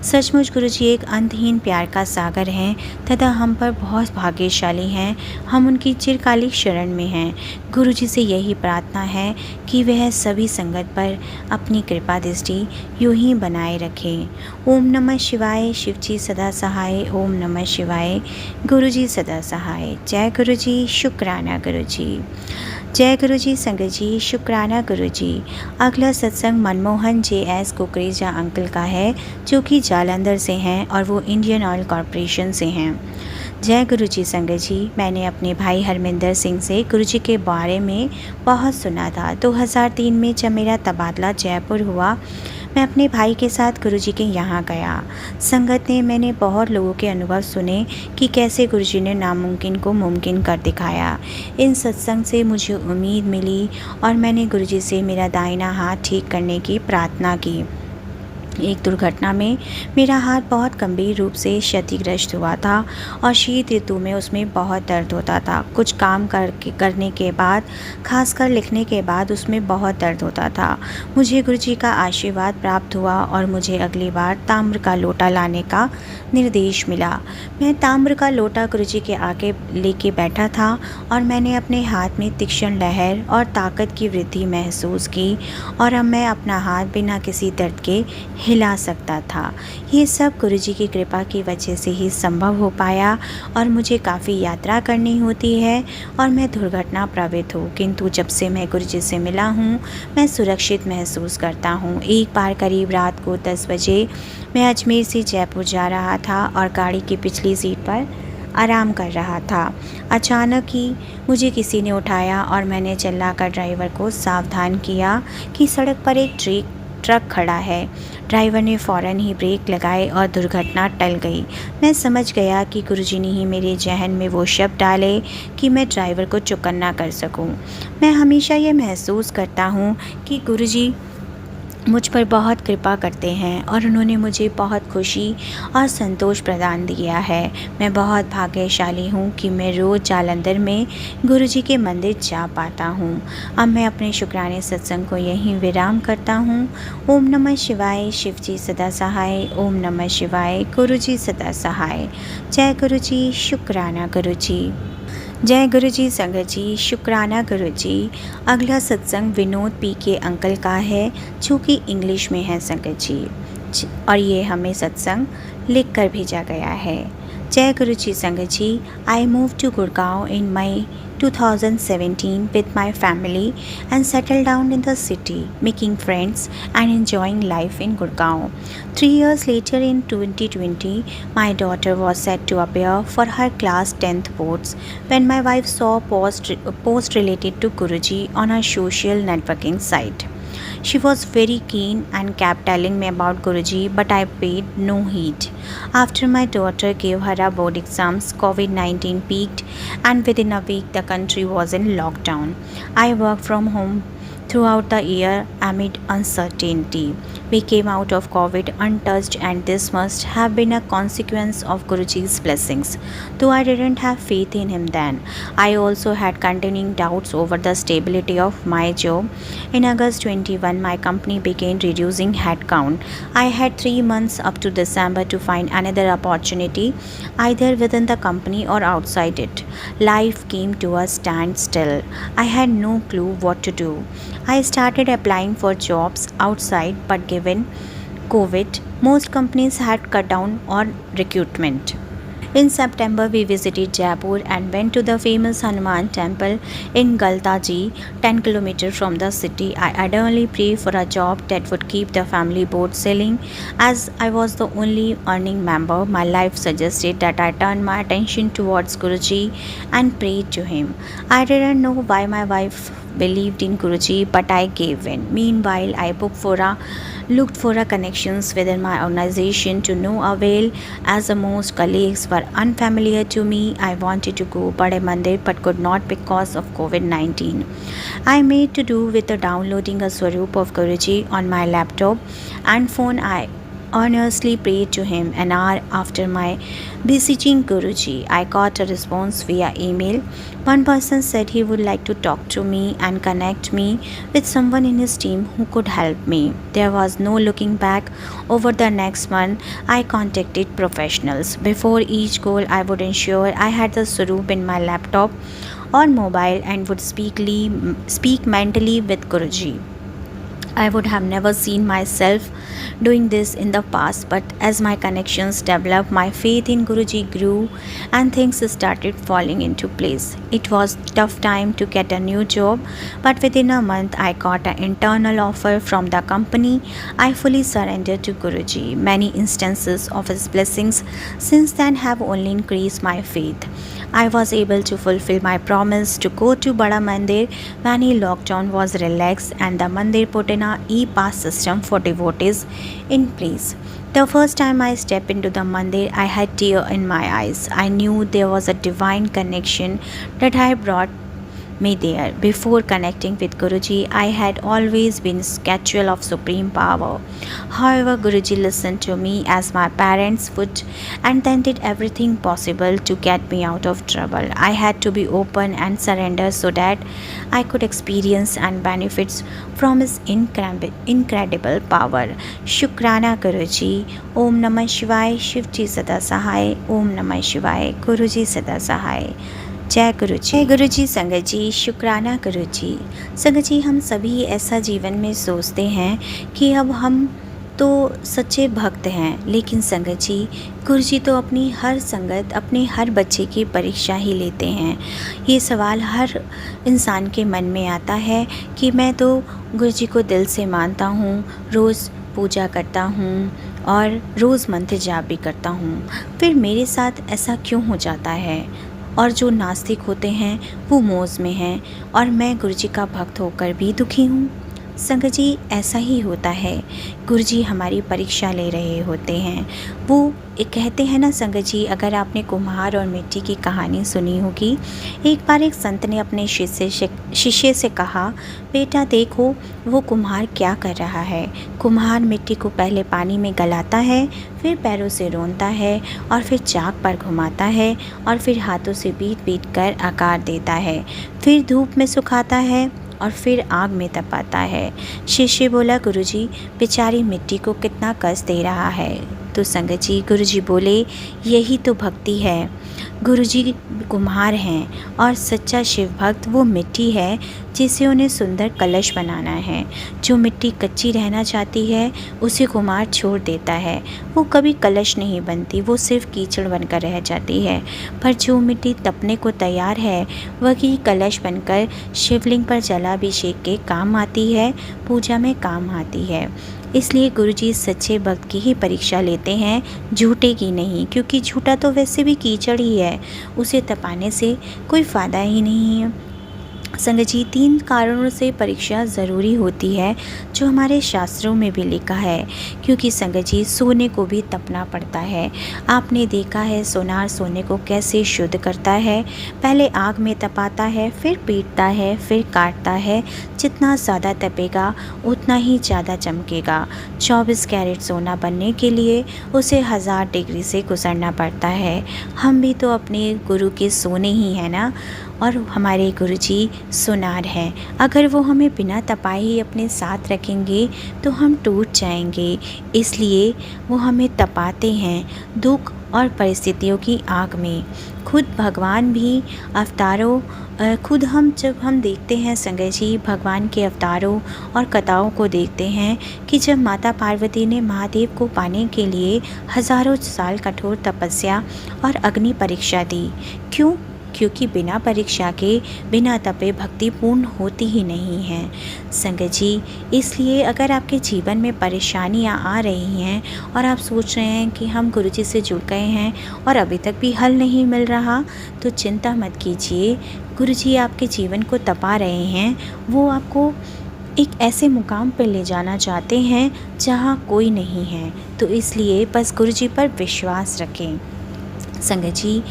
सचमुच गुरुजी एक अंतहीन प्यार का सागर हैं तथा हम पर बहुत भाग्यशाली हैं। हम उनकी चिरकालिक शरण में हैं। गुरुजी से यही प्रार्थना है कि वह सभी संगत पर अपनी कृपा दृष्टि यूं ही बनाए रखें। ओम नमः शिवाय। शिवजी सदा सहाय। ओम नमः शिवाय। गुरुजी सदा सहाय। जय गुरुजी। शुक्राना गुरुजी। जय गुरुजी। संगत जी, शुक्राना गुरुजी। अगला सत्संग मनमोहन JS कुकरेजा अंकल का है, जो कि जालंधर से हैं और वो इंडियन ऑयल कॉरपोरेशन से हैं। जय गुरुजी। संगत जी, मैंने अपने भाई हरमिंदर सिंह से गुरुजी के बारे में बहुत सुना था। 2003 में जब मेरा तबादला जयपुर हुआ, मैं अपने भाई के साथ गुरुजी के यहाँ गया। संगत ने मैंने बहुत लोगों के अनुभव सुने कि कैसे गुरुजी ने नामुमकिन को मुमकिन कर दिखाया। इन सत्संग से मुझे उम्मीद मिली और मैंने गुरुजी से मेरा दाहिना हाथ ठीक करने की प्रार्थना की। एक दुर्घटना में मेरा हाथ बहुत गंभीर रूप से क्षतिग्रस्त हुआ था और शीत ऋतु में उसमें बहुत दर्द होता था। कुछ काम करने के बाद, खासकर लिखने के बाद, उसमें बहुत दर्द होता था। मुझे गुरुजी का आशीर्वाद प्राप्त हुआ और मुझे अगली बार ताम्र का लोटा लाने का निर्देश मिला। मैं ताम्र का लोटा गुरुजी के आगे लेके बैठा था और मैंने अपने हाथ में तीक्ष्ण लहर और ताकत की वृद्धि महसूस की और अब मैं अपना हाथ बिना किसी दर्द के हिला सकता था। ये सब गुरुजी की कृपा की वजह से ही संभव हो पाया और मुझे काफ़ी यात्रा करनी होती है और मैं दुर्घटना प्रवृत्त हूँ, किंतु जब से मैं गुरुजी से मिला हूँ मैं सुरक्षित महसूस करता हूँ। एक बार करीब रात को 10 बजे मैं अजमेर से जयपुर जा रहा था और गाड़ी की पिछली सीट पर आराम कर रहा था। अचानक ही मुझे किसी ने उठाया और मैंने चिल्लाकर ड्राइवर को सावधान किया कि सड़क पर एक ट्रक खड़ा है। ड्राइवर ने फ़ौरन ही ब्रेक लगाए और दुर्घटना टल गई। मैं समझ गया कि गुरुजी ने ही मेरे जहन में वो शब्द डाले कि मैं ड्राइवर को चौकन्ना कर सकूं। मैं हमेशा ये महसूस करता हूँ कि गुरुजी मुझ पर बहुत कृपा करते हैं और उन्होंने मुझे बहुत खुशी और संतोष प्रदान किया है। मैं बहुत भाग्यशाली हूँ कि मैं रोज़ जालंधर में गुरुजी के मंदिर जा पाता हूँ। अब मैं अपने शुक्राने सत्संग को यहीं विराम करता हूँ। ओम नमः शिवाय। शिव जी सदा सहाय। ओम नमः शिवाय। गुरुजी सदा सहाय। जय गुरुजी। शुक्राना गुरुजी। जय गुरुजी। संगत जी, शुक्राना गुरुजी। अगला सत्संग विनोद पी के अंकल का है जो कि इंग्लिश में है संगत जी, और ये हमें सत्संग लिख कर भेजा गया है। जय गुरुजी। संगत जी, I move to Gurgaon in May 2017 with my family and settled down in the city, making friends and enjoying life in Gurgaon. 3 years later, in 2020, my daughter was set to appear for her class 10th boards when my wife saw a post related to Guruji on her social networking site. She was very keen and kept telling me about Guruji, but I paid no heed. After my daughter gave her her board exams, COVID-19 peaked, and within a week the country was in lockdown. I worked from home throughout the year amid uncertainty. We came out of COVID untouched, and this must have been a consequence of Guruji's blessings. Though I didn't have faith in him then, I also had continuing doubts over the stability of my job. In August 21, my company began reducing headcount. I had 3 months up to December to find another opportunity, either within the company or outside it. Life came to a standstill. I had no clue what to do. I started applying for jobs outside, but given COVID, most companies had cut down on recruitment. In September, we visited Jaipur and went to the famous Hanuman temple in Galtaji, 10 km from the city. I ardently prayed for a job that would keep the family boat sailing. As I was the only earning member, my life suggested that I turn my attention towards Guruji and prayed to him. I didn't know why my wife believed in Guruji, but I gave in. Meanwhile, I looked for a connections within my organization to no avail, as the most colleagues were unfamiliar to me. I wanted to go Bade Mandir but could not because of COVID-19. I made to do with downloading a Swaroop of Guruji on my laptop and phone. I earnestly prayed to him. An hour after my beseeching Guruji, I got a response via email. One person said he would like to talk to me and connect me with someone in his team who could help me. There was no looking back. Over the next month, I contacted professionals. Before each goal, I would ensure I had the Swaroop in my laptop or mobile and would speak mentally with Guruji. I would have never seen myself doing this in the past, but as my connections developed, my faith in Guruji grew and things started falling into place. It was a tough time to get a new job, but within a month I got an internal offer from the company. I fully surrendered to Guruji. Many instances of his blessings since then have only increased my faith. I was able to fulfill my promise to go to Bada Mandir when the lockdown was relaxed and the Mandir put in a e-pass system for devotees in place. The first time I stepped into the Mandir, I had tears in my eyes. I knew there was a divine connection that I brought me there. Before connecting with Guruji, I had always been skeptical of supreme power. However, Guruji listened to me as my parents would, and then did everything possible to get me out of trouble. I had to be open and surrender so that I could experience and benefits from his incredible power. शुक्राना गुरुजी. ओम नमः शिवाय. शिव जी सदा सहाय. ओम नमः शिवाय. गुरु जी सदा सहाय. जय गुरु जी. जय गुरु जी. संगत जी, शुक्राना गुरु जी. संगत जी, हम सभी ऐसा जीवन में सोचते हैं कि अब हम तो सच्चे भक्त हैं, लेकिन संगत जी, गुरु जी तो अपनी हर संगत, अपने हर बच्चे की परीक्षा ही लेते हैं. ये सवाल हर इंसान के मन में आता है कि मैं तो गुरु जी को दिल से मानता हूँ, रोज़ पूजा करता हूँ और रोज़ मंत्र जाप भी करता हूँ, फिर मेरे साथ ऐसा क्यों हो जाता है? और जो नास्तिक होते हैं वो मौज में हैं और मैं गुरुजी का भक्त होकर भी दुखी हूँ. संगत जी, ऐसा ही होता है. गुरुजी हमारी परीक्षा ले रहे होते हैं. वो एक कहते हैं ना संगत जी, अगर आपने कुम्हार और मिट्टी की कहानी सुनी होगी. एक बार एक संत ने अपने शिष्य से कहा, बेटा देखो वो कुम्हार क्या कर रहा है. कुम्हार मिट्टी को पहले पानी में गलाता है, फिर पैरों से रोनता है और फिर चाक पर घुमाता है और फिर हाथों से बीट बीट कर आकार देता है, फिर धूप में सुखाता है और फिर आग में तपाता है. शिष्य बोला, गुरुजी बेचारी मिट्टी को कितना कष्ट दे रहा है. तो संगत जी, गुरुजी बोले, यही तो भक्ति है. गुरुजी कुम्हार हैं और सच्चा शिव भक्त वो मिट्टी है जिसे उन्हें सुंदर कलश बनाना है. जो मिट्टी कच्ची रहना चाहती है उसे कुम्हार छोड़ देता है, वो कभी कलश नहीं बनती, वो सिर्फ कीचड़ बनकर रह जाती है. पर जो मिट्टी तपने को तैयार है वही कलश बनकर शिवलिंग पर जलाभिषेक के काम आती है, पूजा में काम आती है. इसलिए गुरुजी सच्चे भक्त की ही परीक्षा लेते हैं, झूठे की नहीं, क्योंकि झूठा तो वैसे भी कीचड़ ही है, उसे तपाने से कोई फ़ायदा ही नहीं है. संगत जी, 3 कारणों से परीक्षा ज़रूरी होती है, जो हमारे शास्त्रों में भी लिखा है. क्योंकि संगत जी, सोने को भी तपना पड़ता है. आपने देखा है सोनार सोने को कैसे शुद्ध करता है. पहले आग में तपाता है, फिर पीटता है, फिर काटता है. जितना ज़्यादा तपेगा उतना ही ज़्यादा चमकेगा. 24 कैरेट सोना बनने के लिए उसे 1000 डिग्री से गुजरना पड़ता है. हम भी तो अपने गुरु के सोने ही हैं ना, और हमारे गुरुजी सोनार हैं. अगर वो हमें बिना तपाए ही अपने साथ रखेंगे तो हम टूट जाएंगे. इसलिए वो हमें तपाते हैं दुख और परिस्थितियों की आग में. खुद भगवान भी अवतारों जब हम देखते हैं संगत जी, भगवान के अवतारों और कथाओं को देखते हैं कि जब माता पार्वती ने महादेव को पाने के लिए हज़ारों साल कठोर तपस्या और अग्नि परीक्षा दी. क्यों? क्योंकि बिना परीक्षा के, बिना तपे भक्ति पूर्ण होती ही नहीं है. संगत जी, इसलिए अगर आपके जीवन में परेशानियां आ रही हैं और आप सोच रहे हैं कि हम गुरुजी से जुड़ गए हैं और अभी तक भी हल नहीं मिल रहा, तो चिंता मत कीजिए. गुरुजी आपके जीवन को तपा रहे हैं. वो आपको एक ऐसे मुकाम पर ले जाना चाहते हैं जहाँ कोई नहीं है. तो इसलिए बस गुरुजी पर विश्वास रखें. संगत जी,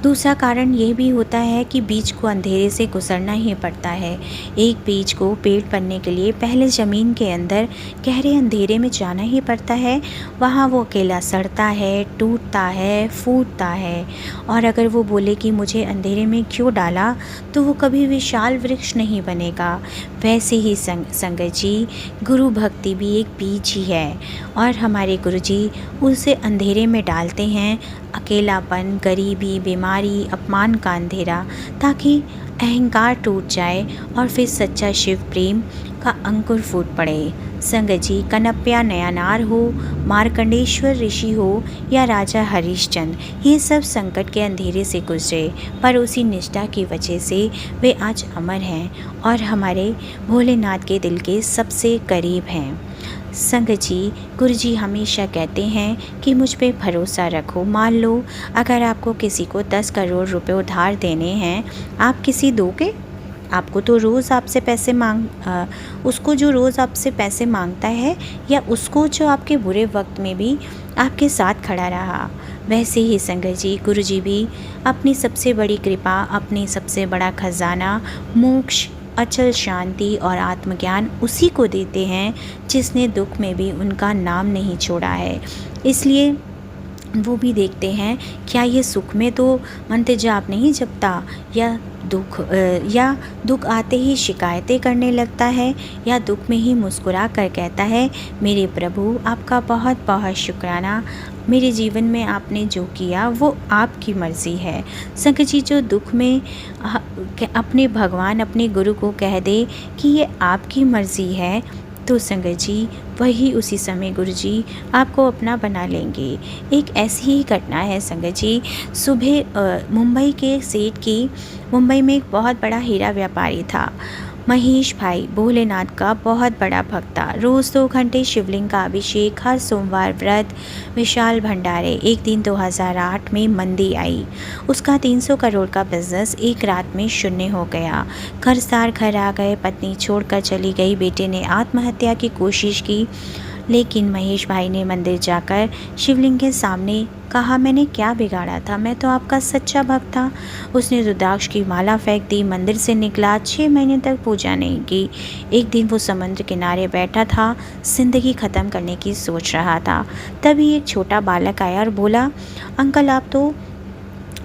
दूसरा कारण ये भी होता है कि बीज को अंधेरे से गुजरना ही पड़ता है. एक बीज को पेड़ बनने के लिए पहले ज़मीन के अंदर गहरे अंधेरे में जाना ही पड़ता है. वहाँ वो अकेला सड़ता है, टूटता है, फूटता है. और अगर वो बोले कि मुझे अंधेरे में क्यों डाला, तो वो कभी विशाल वृक्ष नहीं बनेगा. वैसे ही संगत जी, गुरु भक्ति भी एक बीज ही है और हमारे गुरुजी उसे अंधेरे में डालते हैं. अकेलापन, गरीबी, बीमारी, अपमान का अंधेरा, ताकि अहंकार टूट जाए और फिर सच्चा शिव प्रेम का अंकुर फूट पड़े. संगत जी, कनप्या नयनार हो, मार्कंडेश्वर ऋषि हो या राजा हरिश्चंद्र, ये सब संकट के अंधेरे से गुजरे, पर उसी निष्ठा की वजह से वे आज अमर हैं और हमारे भोलेनाथ के दिल के सबसे करीब हैं. संगत जी, गुरुजी हमेशा कहते हैं कि मुझ पे भरोसा रखो. मान लो अगर आपको किसी को 10 करोड़ रुपए उधार देने हैं, आप किसी दोगे? आपको तो रोज़ आपसे पैसे उसको जो रोज़ आपसे पैसे मांगता है, या उसको जो आपके बुरे वक्त में भी आपके साथ खड़ा रहा. वैसे ही संगत जी गुरु जी भी अपनी सबसे बड़ी कृपा, अपनी सबसे बड़ा खजाना, मोक्ष, अचल शांति और आत्मज्ञान उसी को देते हैं जिसने दुख में भी उनका नाम नहीं छोड़ा है। इसलिए वो भी देखते हैं क्या ये सुख में तो मंत्र जाप नहीं जपता, या दुख आते ही शिकायतें करने लगता है, या दुख में ही मुस्कुरा कर कहता है मेरे प्रभु आपका बहुत बहुत शुक्राना, मेरे जीवन में आपने जो किया वो आपकी मर्ज़ी है। संगत जी जो दुख में अपने भगवान अपने गुरु को कह दे कि ये आपकी मर्ज़ी है, तो संगत जी वही उसी समय गुरु जी आपको अपना बना लेंगे। एक ऐसी ही घटना है संगत जी, सुबह मुंबई में एक बहुत बड़ा हीरा व्यापारी था। महेश भाई भोलेनाथ का बहुत बड़ा भक्त था। रोज़ 2 घंटे शिवलिंग का अभिषेक, हर सोमवार व्रत, विशाल भंडारे। एक दिन 2008 में मंदी आई। उसका 300 करोड़ का बिजनेस एक रात में शून्य हो गया। कर्जदार घर आ गए, पत्नी छोड़कर चली गई, बेटे ने आत्महत्या की कोशिश की, लेकिन महेश भाई ने मंदिर जाकर शिवलिंग के सामने कहा मैंने क्या बिगाड़ा था, मैं तो आपका सच्चा भक्त था। उसने रुद्राक्ष की माला फेंक दी, मंदिर से निकला, 6 महीने तक पूजा नहीं की। एक दिन वो समुद्र किनारे बैठा था, जिंदगी ख़त्म करने की सोच रहा था। तभी एक छोटा बालक आया और बोला अंकल आप तो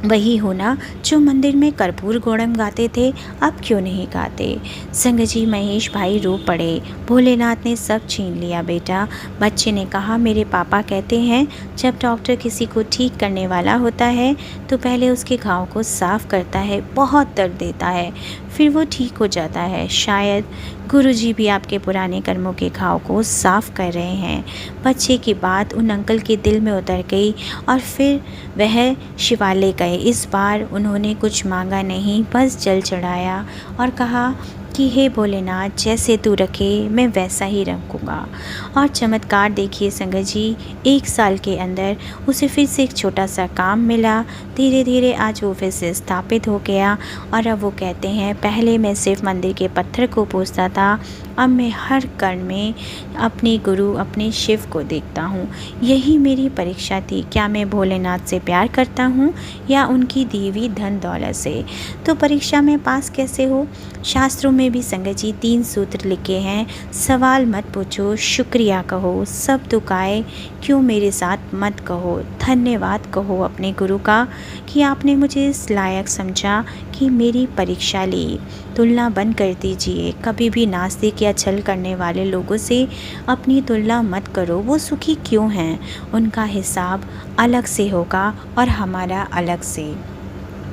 वही हो ना जो मंदिर में कर्पूर गौड़म गाते थे, अब क्यों नहीं गाते। संगत जी महेश भाई रो पड़े। भोलेनाथ ने सब छीन लिया बेटा। बच्चे ने कहा मेरे पापा कहते हैं जब डॉक्टर किसी को ठीक करने वाला होता है तो पहले उसके घाव को साफ़ करता है, बहुत दर्द देता है, फिर वो ठीक हो जाता है। शायद गुरुजी भी आपके पुराने कर्मों के घाव को साफ़ कर रहे हैं। बच्चे की बात उन अंकल के दिल में उतर गई और फिर वह शिवालय गए। इस बार उन्होंने कुछ मांगा नहीं, बस जल चढ़ाया और कहा कि हे भोलेनाथ जैसे तू रखे मैं वैसा ही रखूँगा। और चमत्कार देखिए संगत जी, 1 साल के अंदर उसे फिर से एक छोटा सा काम मिला। धीरे धीरे आज वो फिर से स्थापित हो गया और अब वो कहते हैं पहले मैं सिर्फ मंदिर के पत्थर को पूजता था, अब मैं हर कण में अपने गुरु अपने शिव को देखता हूँ। यही मेरी परीक्षा थी, क्या मैं भोलेनाथ से प्यार करता हूँ या उनकी दी हुई धन दौलत से। तो परीक्षा में पास कैसे हो। शास्त्रों में भी संगत जी 3 सूत्र लिखे हैं, सवाल मत पूछो, शुक्रिया कहो, सब दुख आए क्यों मेरे साथ मत कहो, धन्यवाद कहो अपने गुरु का कि आपने मुझे इस लायक समझा कि मेरी परीक्षा ली। तुलना बंद कर दीजिए, कभी भी नास्तिक या छल करने वाले लोगों से अपनी तुलना मत करो। वो सुखी क्यों हैं, उनका हिसाब अलग से होगा और हमारा अलग से।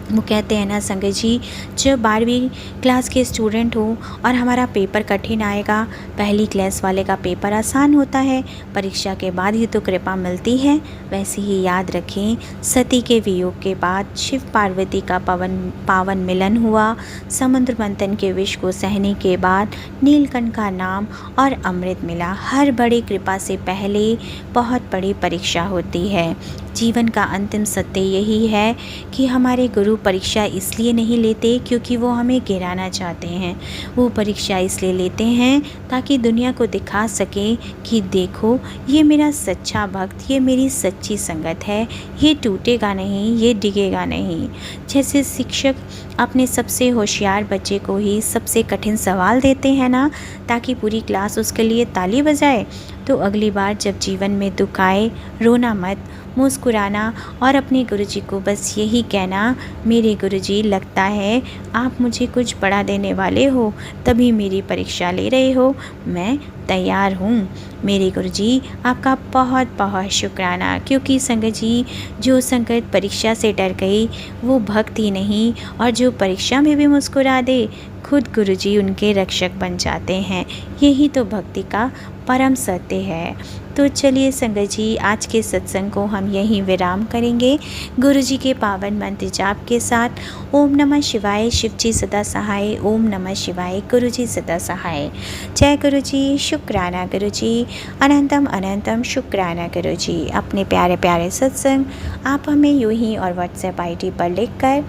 वो कहते हैं ना संगत जी, जब 12वीं क्लास के स्टूडेंट हो और हमारा पेपर कठिन आएगा, पहली क्लास वाले का पेपर आसान होता है, परीक्षा के बाद ही तो कृपा मिलती है। वैसे ही याद रखें, सती के वियोग के बाद शिव पार्वती का पावन मिलन हुआ। समुद्र मंथन के विष को सहने के बाद नीलकंठ का नाम और अमृत मिला। हर बड़ी कृपा से पहले बहुत बड़ी परीक्षा होती है। जीवन का अंतिम सत्य यही है कि हमारे गुरु परीक्षा इसलिए नहीं लेते क्योंकि वो हमें गिराना चाहते हैं। वो परीक्षा इसलिए लेते हैं ताकि दुनिया को दिखा सके कि देखो ये मेरा सच्चा भक्त, ये मेरी सच्ची संगत है, ये टूटेगा नहीं, ये डिगेगा नहीं। जैसे शिक्षक अपने सबसे होशियार बच्चे को ही सबसे कठिन सवाल देते हैं ना, ताकि पूरी क्लास उसके लिए ताली बजाए, तो अगली बार जब जीवन में दुख आए रोना मत, मुस्कुराना और अपने गुरुजी को बस यही कहना, मेरे गुरुजी लगता है आप मुझे कुछ बड़ा देने वाले हो, तभी मेरी परीक्षा ले रहे हो, मैं तैयार हूँ। मेरे गुरुजी आपका बहुत बहुत शुक्राना। क्योंकि संगत जी जो संगत परीक्षा से डर गई वो भक्त ही नहीं, और जो परीक्षा में भी मुस्कुरा दे खुद गुरुजी उनके रक्षक बन जाते हैं। यही तो भक्ति का परम सत्य है। तो चलिए संगत जी आज के सत्संग को हम यहीं विराम करेंगे गुरुजी के पावन मंत्र जाप के साथ। ओम नमः शिवाय, शिवजी सदा सहाय। ओम नमः शिवाय, गुरुजी सदा सहाय। जय गुरुजी, शुक्राना गुरुजी, अनंतम अनंतम शुक्राना गुरुजी। अपने प्यारे प्यारे सत्संग आप हमें यूं ही और व्हाट्सएप आईडी पर लिखकर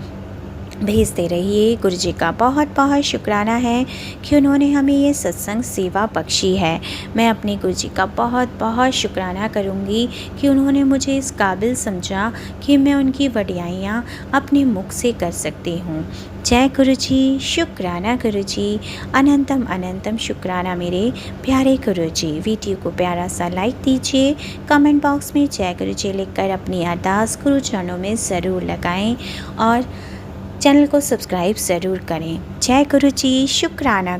भेजते रहिए। गुरु जी का बहुत बहुत शुक्राना है कि उन्होंने हमें ये सत्संग सेवा बख्शी है। मैं अपने गुरु जी का बहुत बहुत शुक्राना करूँगी कि उन्होंने मुझे इस काबिल समझा कि मैं उनकी वडियाइयाँ अपने मुख से कर सकती हूँ। जय गुरु जी, शुक्राना गुरु जी, अनंतम अनंतम शुक्राना मेरे प्यारे गुरु जी। वीडियो को प्यारा सा लाइक दीजिए, कमेंट बॉक्स में जय गुरु जी लिखकर अपनी अरदास गुरु चरणों में ज़रूर लगाएं और चैनल को सब्सक्राइब ज़रूर करें। जय गुरु जी, शुक्राना।